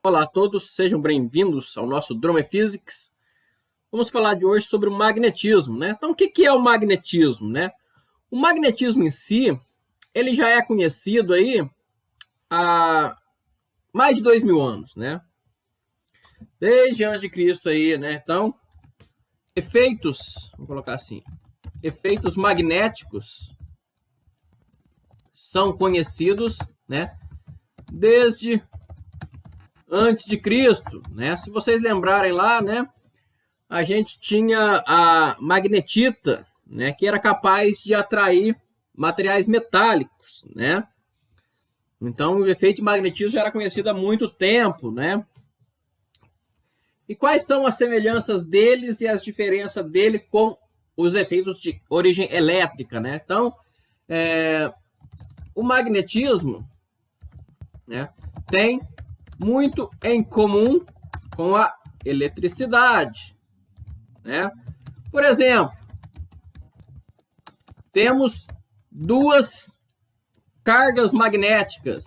Olá a todos, sejam bem-vindos ao nosso Drone Physics. Vamos falar de hoje sobre o magnetismo, né? Então, o que é o magnetismo, né? O magnetismo em si, ele já é conhecido aí há mais de 2000 anos, né? Desde antes de Cristo aí, né? Então, vamos colocar assim, efeitos magnéticos são conhecidos, né? Desde antes de Cristo, né? Se vocês lembrarem lá, né? A gente tinha a magnetita, né? Que era capaz de atrair materiais metálicos, né? Então, o efeito de magnetismo já era conhecido há muito tempo, né? E quais são as semelhanças deles e as diferenças dele com os efeitos de origem elétrica, né? Então, o magnetismo, né, tem muito em comum com a eletricidade, né? Por exemplo, temos duas cargas magnéticas,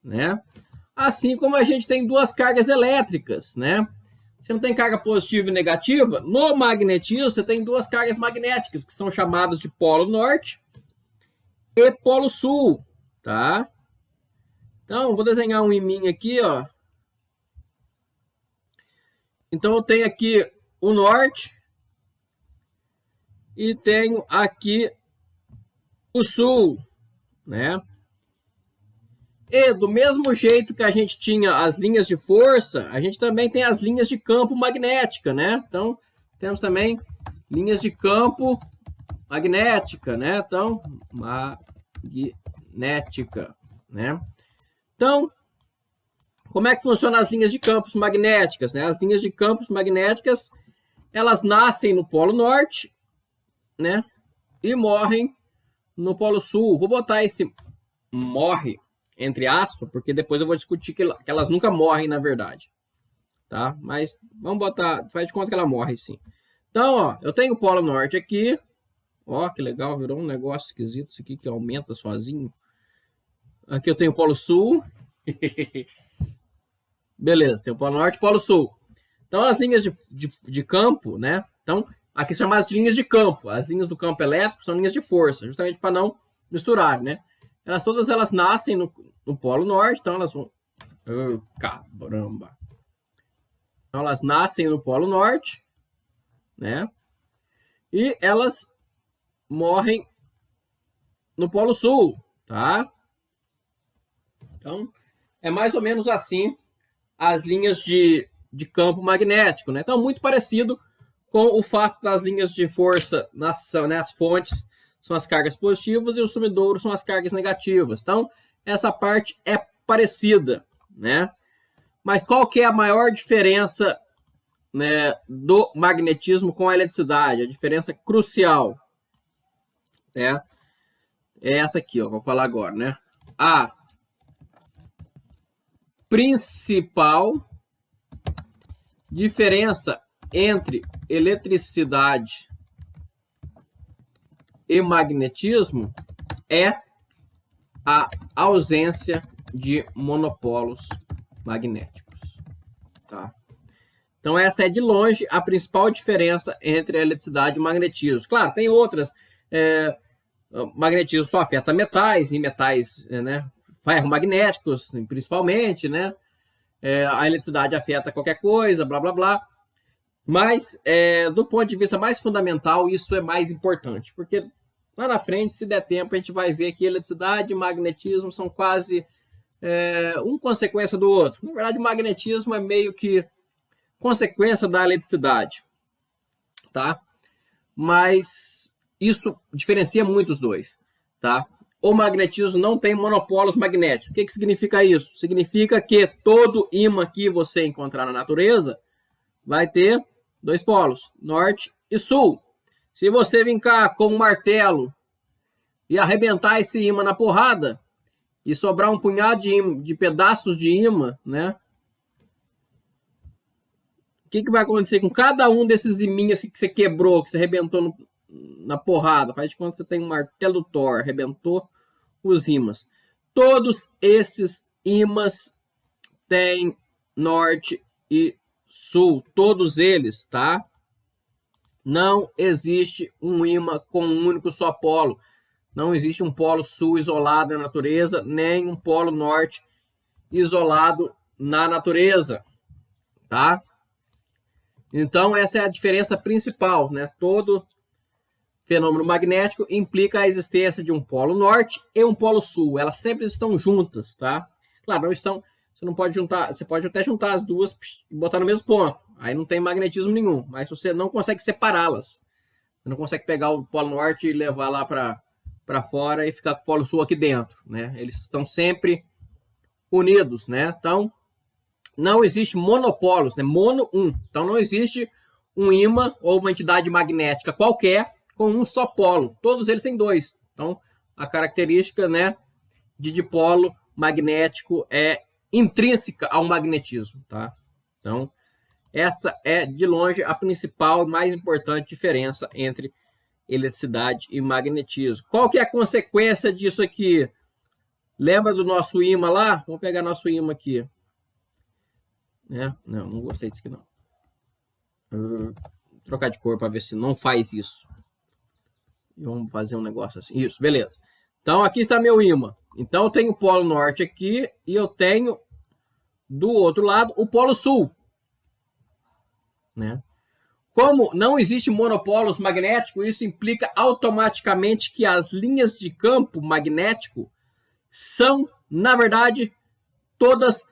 né? Assim como a gente tem duas cargas elétricas, né? Você não tem carga positiva e negativa? No magnetismo, você tem duas cargas magnéticas, que são chamadas de polo norte e polo sul, tá? Então, vou desenhar um imã aqui, ó. Então, eu tenho aqui o norte e tenho aqui o sul, né? E do mesmo jeito que a gente tinha as linhas de força, a gente também tem as linhas de campo magnética, né? Então, temos também linhas de campo magnética, né? Então, magnética, né? Então, como é que funcionam as linhas de campos magnéticas, né? As linhas de campos magnéticas, elas nascem no Polo Norte, né? E morrem no Polo Sul. Vou botar esse morre entre aspas, porque depois eu vou discutir que elas nunca morrem, na verdade. Tá? Mas vamos botar, faz de conta que ela morre, sim. Então, ó, eu tenho o Polo Norte aqui. Ó, que legal, virou um negócio esquisito isso aqui que aumenta sozinho. Aqui eu tenho o Polo Sul. Beleza, tem o Polo Norte e o Polo Sul. Então, as linhas de campo, né? Então, aqui são chamadas de linhas de campo. As linhas do campo elétrico são linhas de força, justamente para não misturar, né? Todas elas nascem no Polo Norte, então elas vão... caramba! Então, elas nascem no Polo Norte, né? E elas morrem no Polo Sul, tá? Então, é mais ou menos assim as linhas de campo magnético, né? Então, muito parecido com o fato das linhas de força, né? As fontes são as cargas positivas e o sumidouro são as cargas negativas. Então, essa parte é parecida, né? Mas qual que é a maior diferença, né, do magnetismo com a eletricidade? A diferença crucial, né? É essa aqui, ó, vou falar agora, né? A principal diferença entre eletricidade e magnetismo é a ausência de monopolos magnéticos, tá? Então essa é de longe a principal diferença entre a eletricidade e o magnetismo. Claro, tem outras. Magnetismo só afeta metais, e metais, né, ferromagnéticos, principalmente, né? A eletricidade afeta qualquer coisa, blá blá blá. Mas, do ponto de vista mais fundamental, isso é mais importante, porque lá na frente, se der tempo, a gente vai ver que eletricidade e magnetismo são quase uma consequência do outro. Na verdade, o magnetismo é meio que consequência da eletricidade, tá? Mas isso diferencia muito os dois, tá? O magnetismo não tem monopolos magnéticos. O que significa isso? Significa que todo ímã que você encontrar na natureza vai ter dois polos, norte e sul. Se você vir cá com um martelo e arrebentar esse ímã na porrada e sobrar um punhado de pedaços de ímã, né? O que vai acontecer com cada um desses iminhos que você quebrou, que você arrebentou na porrada? Faz de conta que você tem um martelo do Thor, arrebentou os ímãs. Todos esses ímãs têm norte e sul? Todos eles, tá? Não existe um ímã com um único só polo. Não existe um polo sul isolado na natureza, nem um polo norte isolado na natureza, tá? Então, essa é a diferença principal, né? Todo fenômeno magnético implica a existência de um polo norte e um polo sul. Elas sempre estão juntas, tá? Claro, não estão... Você não pode juntar... Você pode até juntar as duas e botar no mesmo ponto. Aí não tem magnetismo nenhum. Mas você não consegue separá-las. Você não consegue pegar o polo norte e levar lá para fora e ficar com o polo sul aqui dentro, né? Eles estão sempre unidos, né? Então, não existe monopolos, né? Mono um. Então, não existe um ímã ou uma entidade magnética qualquer com um só polo. Todos eles têm dois. Então, a característica, né, de dipolo magnético é intrínseca ao magnetismo, tá? Então, essa é, de longe, a principal e mais importante diferença entre eletricidade e magnetismo. Qual que é a consequência disso aqui? Lembra do nosso ímã lá? Vamos pegar nosso ímã aqui. Né? Não gostei disso aqui, não. Vou trocar de cor para ver se não faz isso. Vamos fazer um negócio assim. Isso, beleza. Então, aqui está meu ímã. Então, eu tenho o polo norte aqui e eu tenho, do outro lado, o polo sul. Né? Como não existe monopolos magnéticos, isso implica automaticamente que as linhas de campo magnético são, na verdade, todas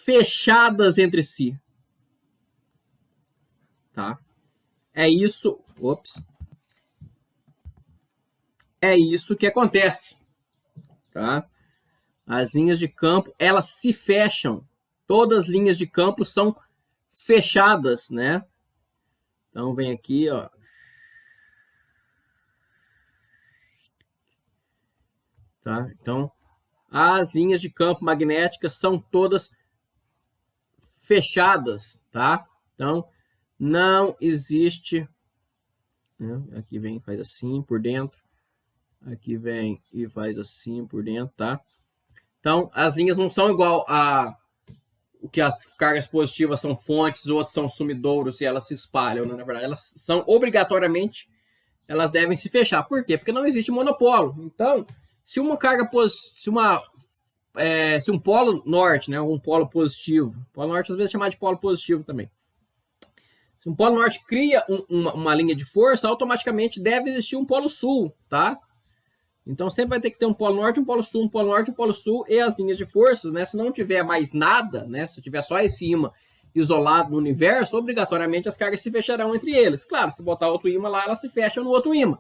fechadas entre si. Tá? É isso. Ops. É isso que acontece. Tá? As linhas de campo, elas se fecham. Todas as linhas de campo são fechadas, né? Então, vem aqui, ó. Tá? Então, as linhas de campo magnéticas são todas fechadas, tá? Então, não existe... Né? Aqui vem e faz assim por dentro. Aqui vem e faz assim por dentro, tá? Então, as linhas não são igual a... o que as cargas positivas são fontes, outras são sumidouros e elas se espalham, né? Na verdade, elas são obrigatoriamente, elas devem se fechar. Por quê? Porque não existe monopolo. Então, se uma carga se um polo norte, né, um polo positivo, polo norte às vezes é chamado de polo positivo também. Se um polo norte cria uma linha de força, automaticamente deve existir um polo sul, tá? Então sempre vai ter que ter um polo norte, um polo sul, um polo norte, um polo sul e as linhas de força, né? Se não tiver mais nada, né? Se tiver só esse ímã isolado no universo, obrigatoriamente as cargas se fecharão entre eles. Claro, se botar outro ímã lá, elas se fecham no outro ímã.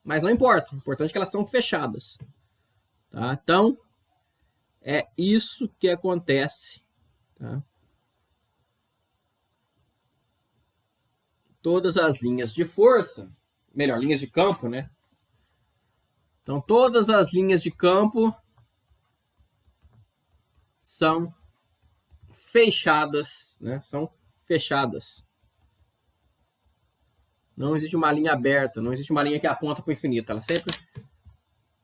Mas não importa. O importante é que elas são fechadas. Tá? Então, é isso que acontece. Tá? Todas as linhas de força, melhor, linhas de campo, né? Então, todas as linhas de campo são fechadas, né? São fechadas. Não existe uma linha aberta, não existe uma linha que aponta para o infinito. Ela sempre,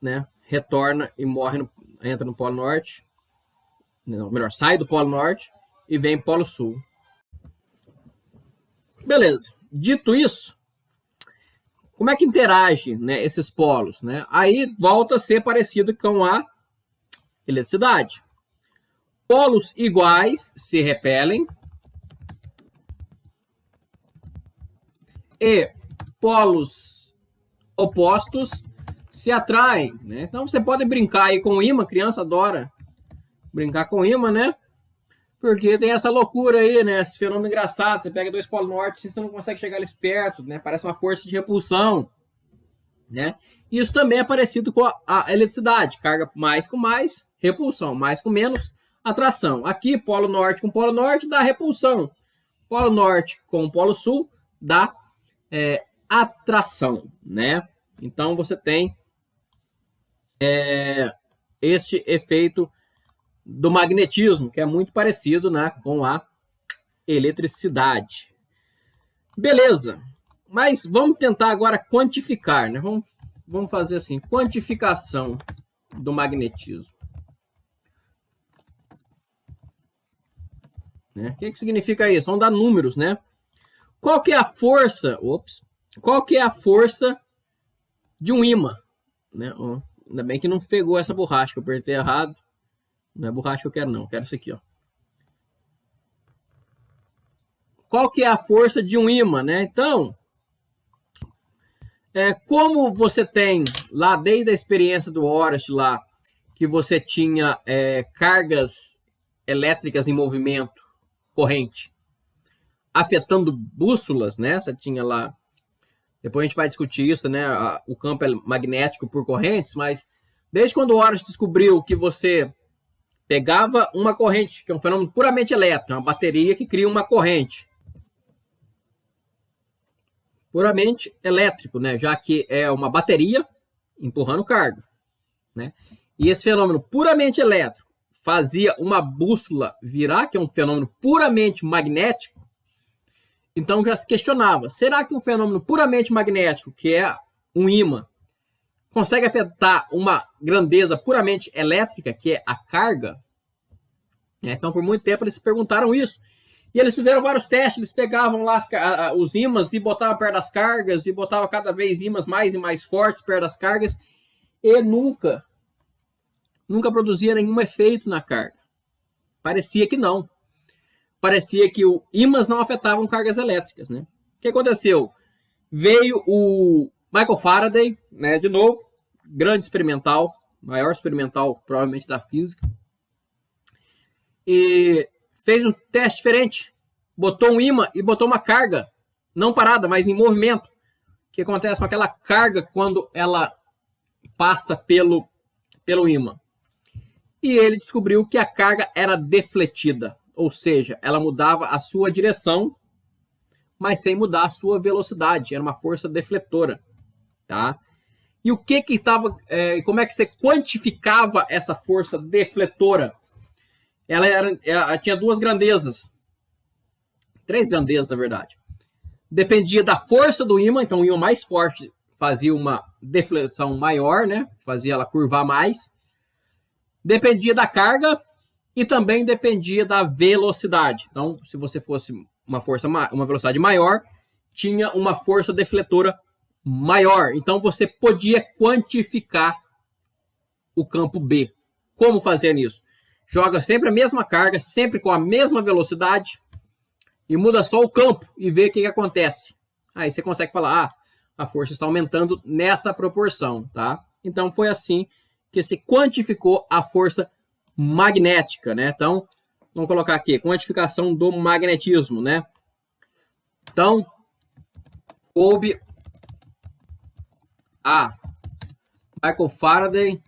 né, retorna e morre, entra no Polo Norte. Não, melhor, sai do Polo Norte e vem para o Polo Sul. Beleza. Dito isso, como é que interage, né, esses polos? Né? Aí volta a ser parecido com a eletricidade. Polos iguais se repelem e polos opostos se atraem. Né? Então você pode brincar aí com ímã, criança adora brincar com ímã, né? Porque tem essa loucura aí, né? Esse fenômeno engraçado. Você pega dois polos norte e você não consegue chegar eles perto, né? Parece uma força de repulsão, né? Isso também é parecido com a eletricidade. Carga mais com mais, repulsão. Mais com menos, atração. Aqui, polo norte com polo norte dá repulsão. Polo norte com polo sul dá atração, né? Então, você tem este efeito do magnetismo, que é muito parecido, né, com a eletricidade. Beleza, mas vamos tentar agora quantificar, né? Vamos fazer assim, quantificação do magnetismo. né? O que significa isso? Vamos dar números, né? Qual que é a força? Qual que é a força de um ímã? Né? Ainda bem que não pegou essa borracha, que eu apertei errado. Não é borracha que eu quero, não. Eu quero isso aqui, ó. Qual que é a força de um ímã, né? Então, como você tem lá, desde a experiência do Horace lá, que você tinha cargas elétricas em movimento, corrente, afetando bússolas, né? Você tinha lá... Depois a gente vai discutir isso, né? O campo magnético por correntes, mas desde quando o Horace descobriu que você pegava uma corrente, que é um fenômeno puramente elétrico, é uma bateria que cria uma corrente. Puramente elétrico, né? Já que é uma bateria empurrando carga, né? E esse fenômeno puramente elétrico fazia uma bússola virar, que é um fenômeno puramente magnético. Então já se questionava, será que um fenômeno puramente magnético, que é um ímã, consegue afetar uma grandeza puramente elétrica, que é a carga? Então por muito tempo eles se perguntaram isso. E eles fizeram vários testes, eles pegavam lá os ímãs e botavam perto das cargas, e botavam cada vez ímãs mais e mais fortes perto das cargas, e nunca produzia nenhum efeito na carga. Parecia que não. Parecia que ímãs não afetavam cargas elétricas, né? O que aconteceu? Veio o Michael Faraday, né, de novo, grande experimental, maior experimental provavelmente da física, e fez um teste diferente. Botou um ímã e botou uma carga, não parada, mas em movimento. O que acontece com aquela carga quando ela passa pelo ímã? E ele descobriu que a carga era defletida, ou seja, ela mudava a sua direção, mas sem mudar a sua velocidade. Era uma força defletora, tá? E o que estava... como é que você quantificava essa força defletora? Ela tinha duas grandezas. Três grandezas, na verdade. Dependia da força do ímã, então o ímã mais forte fazia uma deflexão maior, né? Fazia ela curvar mais. Dependia da carga e também dependia da velocidade. Então, se você fosse uma velocidade maior, tinha uma força defletora maior. Então, você podia quantificar o campo B. Como fazer isso? Joga sempre a mesma carga, sempre com a mesma velocidade, e muda só o campo e vê o que acontece. Aí você consegue falar, a força está aumentando nessa proporção, tá? Então foi assim que se quantificou a força magnética, né? Então, vamos colocar aqui, quantificação do magnetismo, né? Então, coube a Michael Faraday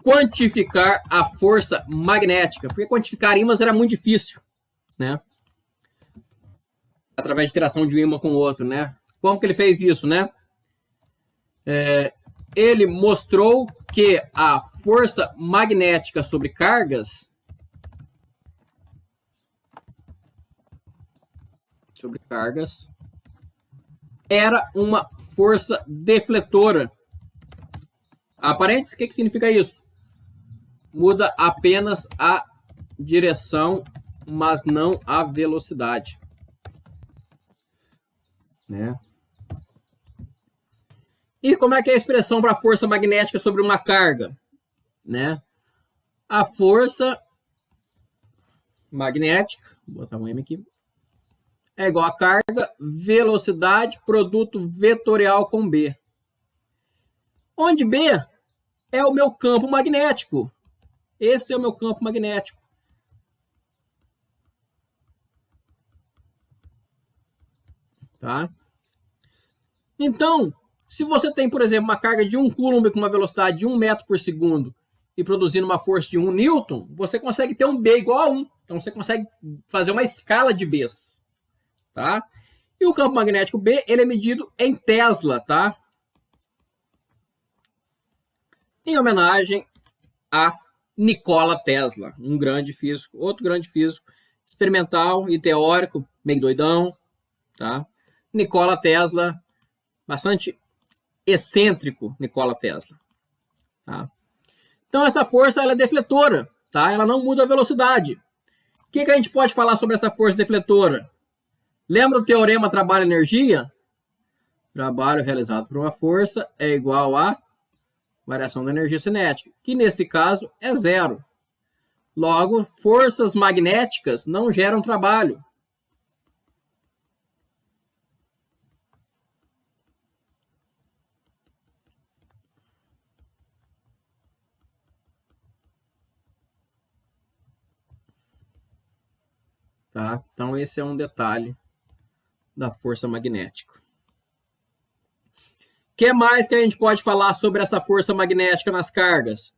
quantificar a força magnética, porque quantificar ímãs era muito difícil, né? Através de interação de um ímã com o outro, né? Como que ele fez isso, né? Ele mostrou que a força magnética sobre cargas era uma força defletora. Parênteses, o que significa isso? Muda apenas a direção, mas não a velocidade, né? E como é que é a expressão para a força magnética sobre uma carga, né? A força magnética, vou botar um M aqui, é igual a carga, velocidade, produto vetorial com B. Onde B é o meu campo magnético. Esse é o meu campo magnético. Tá? Então, se você tem, por exemplo, uma carga de 1 coulomb com uma velocidade de 1 metro por segundo e produzindo uma força de 1 newton, você consegue ter um B igual a 1. Então, você consegue fazer uma escala de Bs. Tá? E o campo magnético B, ele é medido em Tesla, tá? Em homenagem a Nikola Tesla, um grande físico, outro grande físico experimental e teórico, meio doidão, tá? Nikola Tesla, bastante excêntrico, Nikola Tesla, tá? Então essa força ela é defletora, tá? Ela não muda a velocidade. O que a gente pode falar sobre essa força defletora? Lembra o teorema trabalho-energia? Trabalho realizado por uma força é igual a variação da energia cinética, que nesse caso é zero. Logo, forças magnéticas não geram trabalho. Tá? Então, esse é um detalhe da força magnética. O que mais que a gente pode falar sobre essa força magnética nas cargas?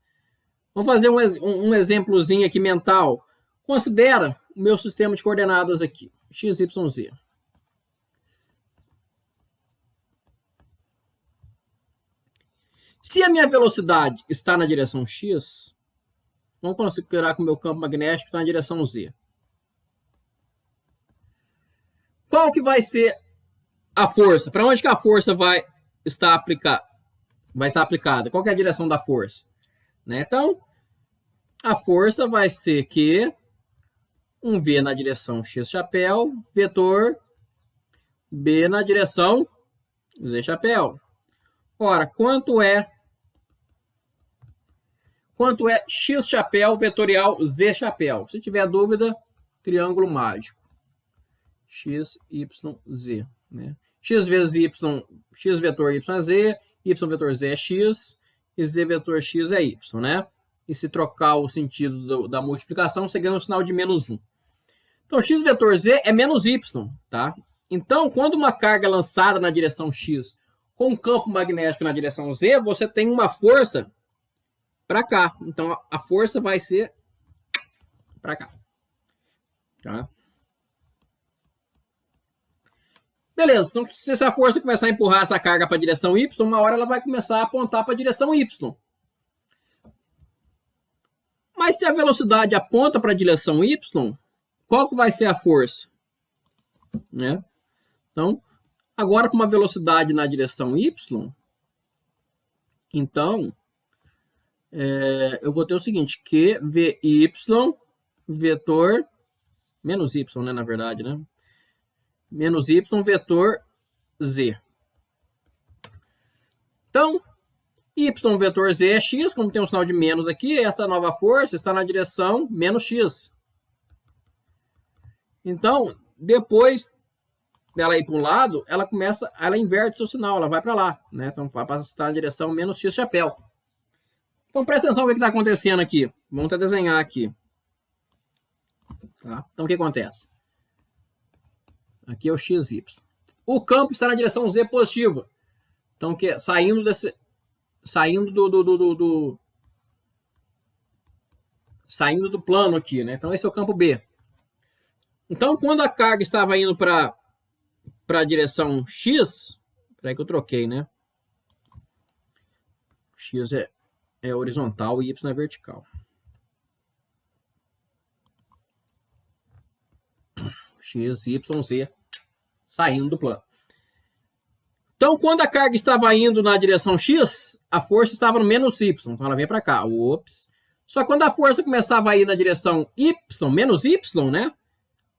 Vamos fazer um exemplozinho aqui mental. Considera o meu sistema de coordenadas aqui, x, y, z. Se a minha velocidade está na direção x, vamos considerar que o meu campo magnético está na direção z. Qual que vai ser a força? Para onde que a força vai estar aplicada? Qual que é a direção da força? Né? Então, a força vai ser que um V na direção x chapéu, vetor B na direção z chapéu. Ora, quanto é x chapéu vetorial z chapéu? Se tiver dúvida, triângulo mágico. X, Y, Z. Né? X vezes Y, X vetor Y é Z, Y vetor Z é X, e Z vetor X é Y, né? E se trocar o sentido da multiplicação, você ganha um sinal de menos 1. Então, X vetor Z é menos Y, tá? Então, quando uma carga é lançada na direção X com um campo magnético na direção Z, você tem uma força para cá. Então, a força vai ser para cá. Tá? Beleza, então se essa força começar a empurrar essa carga para a direção Y, uma hora ela vai começar a apontar para a direção Y. Mas se a velocidade aponta para a direção Y, qual que vai ser a força? Né? Então, agora com uma velocidade na direção Y, então, eu vou ter o seguinte, que VY, vetor, menos Y, né, na verdade, né? Menos Y, vetor Z. Então, Y, vetor Z é X, como tem um sinal de menos aqui, essa nova força está na direção menos X. Então, depois dela ir para um lado, ela inverte seu sinal, ela vai para lá, né? Então, vai passar na direção menos X chapéu. Então, presta atenção no que está acontecendo aqui. Vamos até desenhar aqui. Tá? Então, o que acontece? Aqui é o XY. O campo está na direção Z positiva. Então, que é saindo do plano aqui, né? Então, esse é o campo B. Então, quando a carga estava indo para a direção X, peraí que eu troquei, né? X é horizontal e Y é vertical. X, Y, Z, saindo do plano. Então, quando a carga estava indo na direção X, a força estava no menos Y. Então, ela vem para cá. Ops. Só que quando a força começava a ir na direção Y, menos Y, né?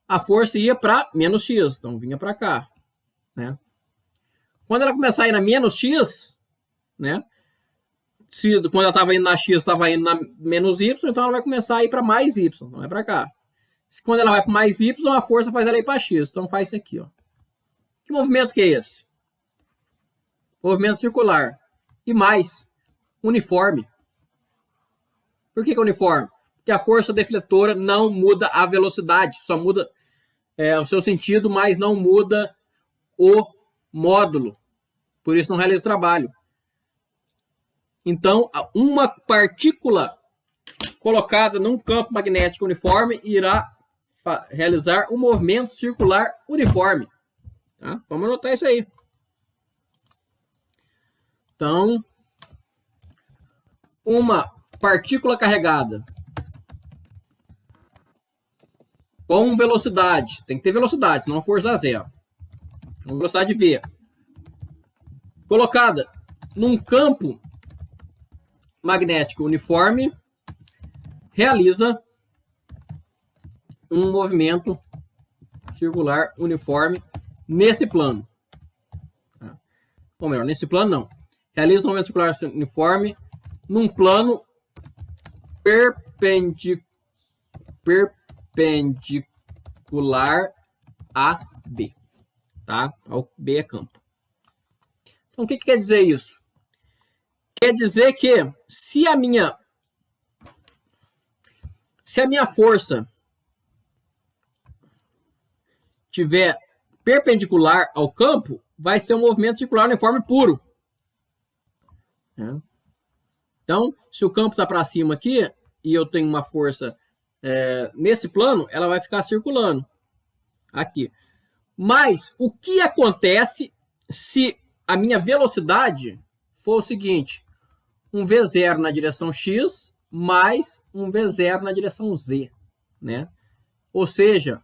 A força ia para menos X. Então, vinha para cá. Né? Quando ela começar a ir na menos X, né? Quando ela estava indo na X, estava indo na menos Y, então ela vai começar a ir para mais Y. Então, vai para cá. Quando ela vai para mais Y, a força faz ela ir para X. Então, faz isso aqui, ó. Que movimento que é esse? Movimento circular. E mais, uniforme. Por que uniforme? Porque a força defletora não muda a velocidade. Só muda o seu sentido, mas não muda o módulo. Por isso não realiza trabalho. Então, uma partícula colocada num campo magnético uniforme irá realizar um movimento circular uniforme. Tá? Vamos anotar isso aí. Então, uma partícula carregada com velocidade, tem que ter velocidade, senão a força dá zero. Uma velocidade V. Colocada num campo magnético uniforme, realiza um movimento circular uniforme nesse plano. Tá? Ou melhor, nesse plano não. Realiza um movimento circular uniforme num plano perpendicular a B. Tá? O B é campo. Então, o que quer dizer isso? Quer dizer que se a minha força tiver perpendicular ao campo, vai ser um movimento circular uniforme puro. Então, se o campo está para cima aqui e eu tenho uma força nesse plano, ela vai ficar circulando aqui. Mas o que acontece se a minha velocidade for o seguinte: um V0 na direção X mais um V0 na direção Z, né? Ou seja,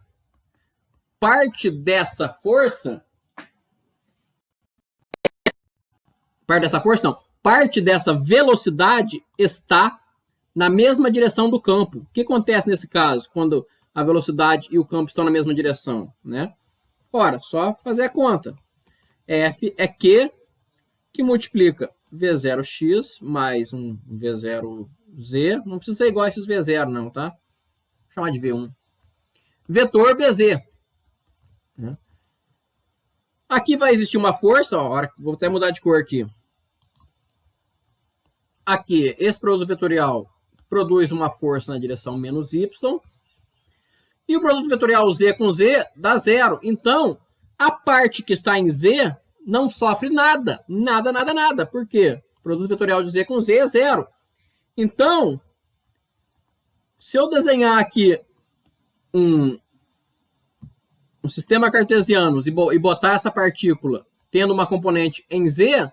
parte dessa força parte dessa velocidade está na mesma direção do campo. O que acontece nesse caso, quando a velocidade e o campo estão na mesma direção, né? Ora, só fazer a conta. F é Q, que multiplica V0x mais um V0z. Não precisa ser igual a esses V0, não, tá? Vou chamar de V1. Vetor BZ. Aqui vai existir uma força, ó, vou até mudar de cor aqui. Aqui, esse produto vetorial produz uma força na direção menos y. E o produto vetorial Z com Z dá zero. Então, a parte que está em Z não sofre nada. Nada, nada, nada. Por quê? O produto vetorial de Z com Z é zero. Então, se eu desenhar aqui um sistema cartesiano e botar essa partícula tendo uma componente em Z,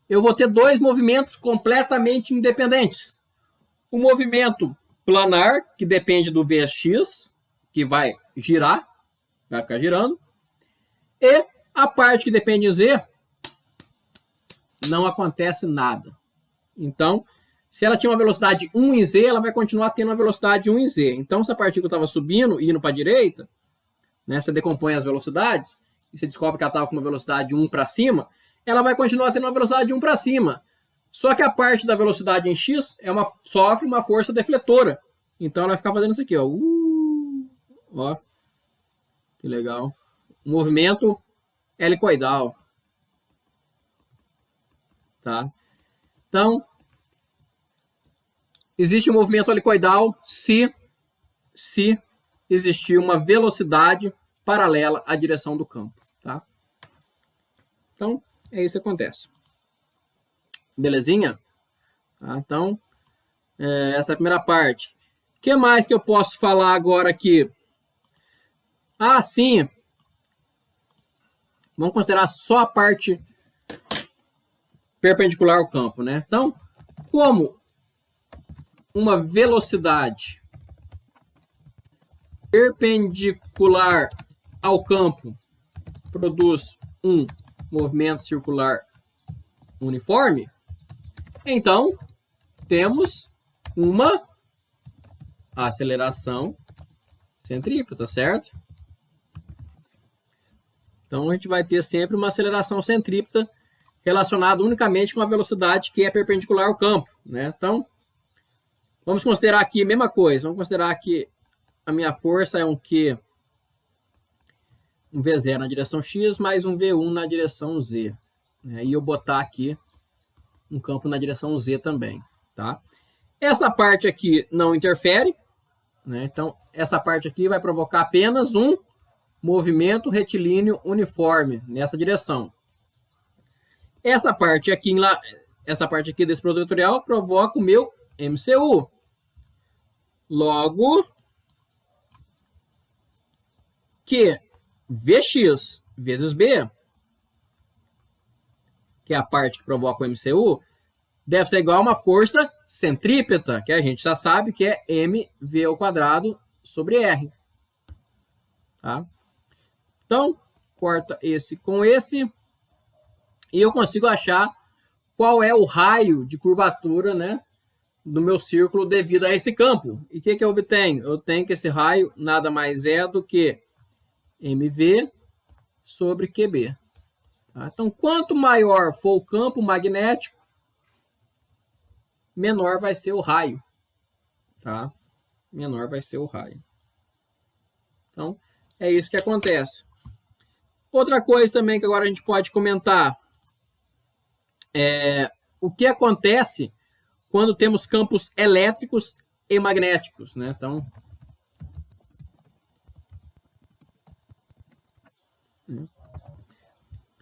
eu vou ter dois movimentos completamente independentes. O movimento planar, que depende do Vx, que vai girar, vai ficar girando, e a parte que depende de Z, não acontece nada. Então, se ela tinha uma velocidade 1 em Z, ela vai continuar tendo uma velocidade 1 em Z. Então, se a partícula estava subindo e indo para a direita, né, você decompõe as velocidades, e você descobre que ela estava com uma velocidade 1 para cima, ela vai continuar tendo uma velocidade 1 para cima. Só que a parte da velocidade em X sofre uma força defletora. Então, ela vai ficar fazendo isso aqui, ó. Ó, que legal. Movimento helicoidal. Tá? Então, existe um movimento helicoidal se existir uma velocidade paralela à direção do campo. Tá? Então, é isso que acontece. Belezinha? Tá? Então, essa é a primeira parte. O que mais que eu posso falar agora aqui? Ah, sim. Vamos considerar só a parte perpendicular ao campo, né? Então, como uma velocidade perpendicular ao campo produz um movimento circular uniforme, então temos uma aceleração centrípeta, certo? Então a gente vai ter sempre uma aceleração centrípeta relacionada unicamente com a velocidade que é perpendicular ao campo, né? Então, vamos considerar aqui a mesma coisa. Vamos considerar que a minha força é um Q, um V0 na direção X, mais um V1 na direção Z. E eu botar aqui um campo na direção Z também, tá? Essa parte aqui não interfere, né? Então, essa parte aqui vai provocar apenas um movimento retilíneo uniforme nessa direção. Essa parte aqui desse produto vetorial provoca o meu MCU. Logo, que Vx vezes B, que é a parte que provoca o MCU, deve ser igual a uma força centrípeta, que a gente já sabe que é mv ao quadrado sobre r. Tá? Então, corta esse com esse, e eu consigo achar qual é o raio de curvatura, né, do meu círculo devido a esse campo. E o que eu obtenho? Eu tenho que esse raio nada mais é do que MV sobre QB. Tá? Então, quanto maior for o campo magnético, menor vai ser o raio. Tá? Menor vai ser o raio. Então, é isso que acontece. Outra coisa também que agora a gente pode comentar é o que acontece quando temos campos elétricos e magnéticos, né? Então,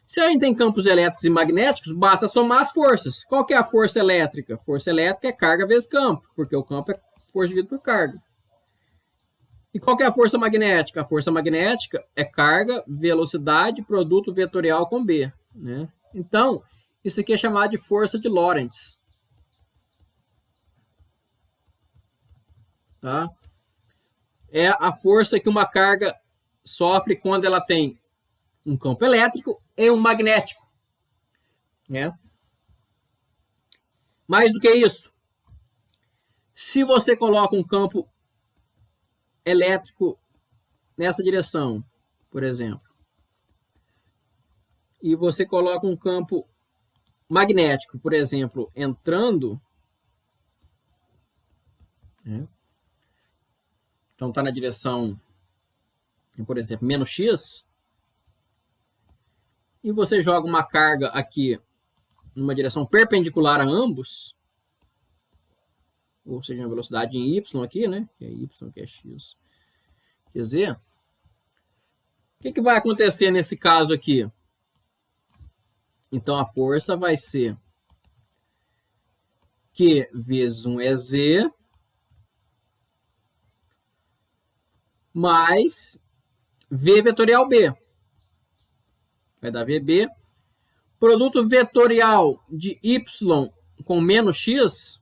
se a gente tem campos elétricos e magnéticos, basta somar as forças. Qual que é a força elétrica? Força elétrica é carga vezes campo, porque o campo é força dividido por carga. E qual que é a força magnética? A força magnética é carga, velocidade, produto vetorial com B, né? Então, isso aqui é chamado de força de Lorentz. Tá? É a força que uma carga sofre quando ela tem um campo elétrico e um magnético. Né? Mais do que isso, se você coloca um campo elétrico nessa direção, por exemplo, e você coloca um campo magnético, por exemplo, entrando, né? Então está na direção, por exemplo, menos x, e você joga uma carga aqui numa direção perpendicular a ambos, ou seja, uma velocidade em y aqui, né? Que é y, que é x, quer dizer, o que vai acontecer nesse caso aqui? Então a força vai ser Q vezes 1 é Z mais V vetorial B. Vai dar VB. Produto vetorial de Y com menos X.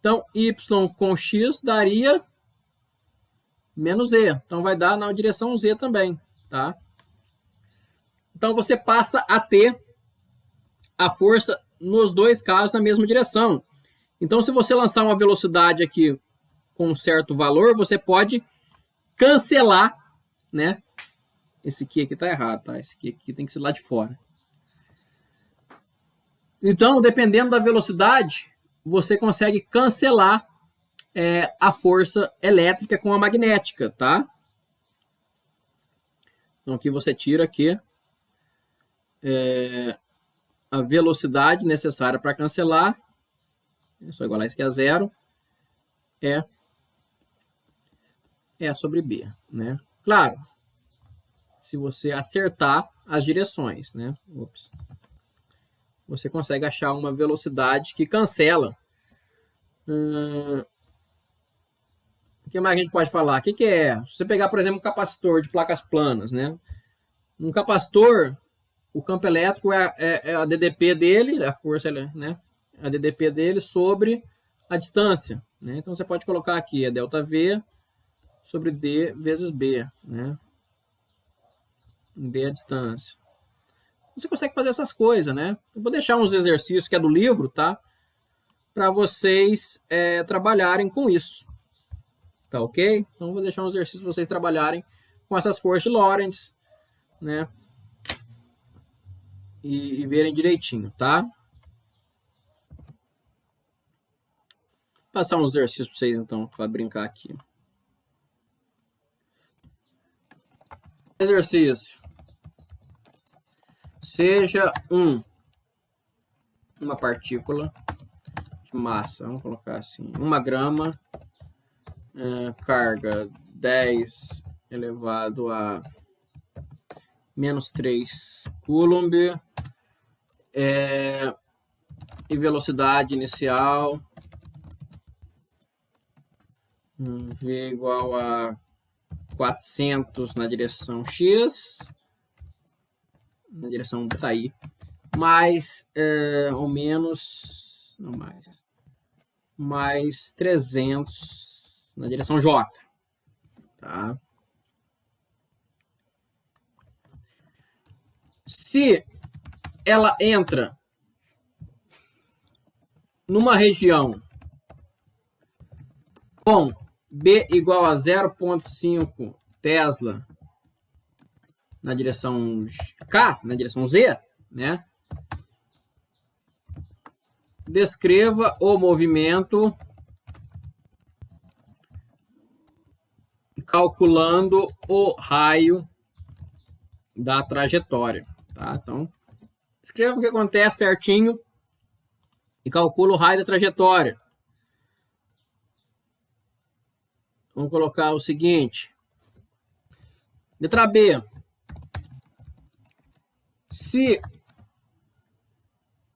Então, Y com X daria menos Z. Então, vai dar na direção Z também. Tá? Então, você passa a ter a força nos dois casos na mesma direção. Então, se você lançar uma velocidade aqui com um certo valor, você pode cancelar, né? Esse aqui está errado, tá? Esse aqui tem que ser lá de fora. Então, dependendo da velocidade, você consegue cancelar a força elétrica com a magnética, tá? Então, aqui você tira aqui a velocidade necessária para cancelar. É só igualar isso aqui a zero. É sobre B, né? Claro, se você acertar as direções, né? Ops. Você consegue achar uma velocidade que cancela. O que mais a gente pode falar? O que é? Se você pegar, por exemplo, um capacitor de placas planas, né? Um capacitor, o campo elétrico é a DDP dele, a força, né? A DDP dele sobre a distância, né? Então você pode colocar aqui a delta V sobre D vezes B, né? D é a distância. Você consegue fazer essas coisas, né? Eu vou deixar uns exercícios que é do livro, tá? Para vocês trabalharem com isso. Tá ok? Então eu vou deixar um exercício para vocês trabalharem com essas forças de Lorentz, né? E verem direitinho, tá? Vou passar uns exercícios para vocês, então, para brincar aqui. Exercício. Seja uma partícula de massa, vamos colocar assim, 1 grama, carga 10 elevado a menos 3 coulomb, e velocidade inicial V igual a 400 na direção X, na direção tá aí, mais ou menos, não mais 300 na direção J, tá? Se ela entra numa região com B igual a 0,5 Tesla na direção K, na direção Z, né? Descreva o movimento calculando o raio da trajetória, tá? Então, escreva o que acontece certinho e calcula o raio da trajetória. Vamos colocar o seguinte. Letra B. Se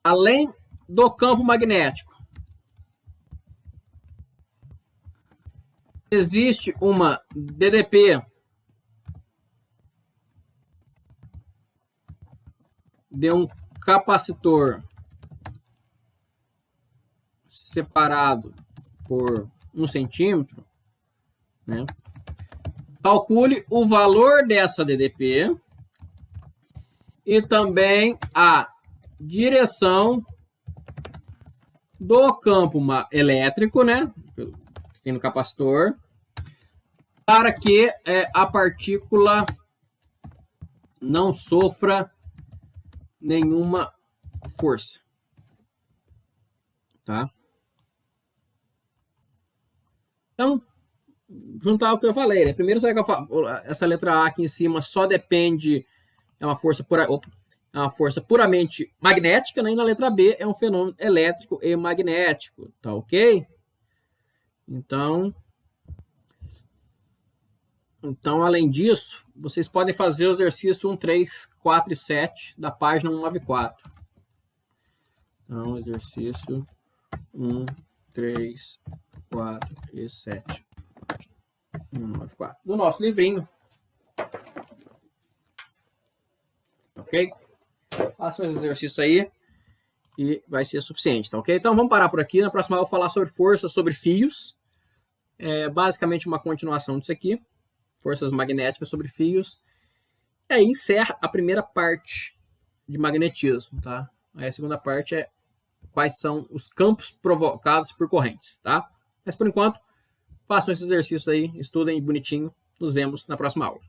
além do campo magnético existe uma DDP de um capacitor separado por 1 centímetro, né? Calcule o valor dessa DDP e também a direção do campo elétrico, né? Que tem no capacitor, para que a partícula não sofra nenhuma força, tá? Então, juntar o que eu falei, né? Primeiro, sabe que essa letra A aqui em cima só depende, é uma força puramente magnética, né? E na letra B é um fenômeno elétrico e magnético, tá ok? Então, além disso, vocês podem fazer o exercício 1, 3, 4 e 7 da página 194. Então, exercício 1, 3, 4 e 7. 194. Do nosso livrinho. Ok? Façam esse exercício aí e vai ser suficiente, tá ok? Então vamos parar por aqui. Na próxima eu vou falar sobre forças sobre fios. É basicamente uma continuação disso aqui. Forças magnéticas sobre fios. E aí encerra a primeira parte de magnetismo, tá? Aí a segunda parte é quais são os campos provocados por correntes, tá? Mas por enquanto, façam esse exercício aí, estudem bonitinho. Nos vemos na próxima aula.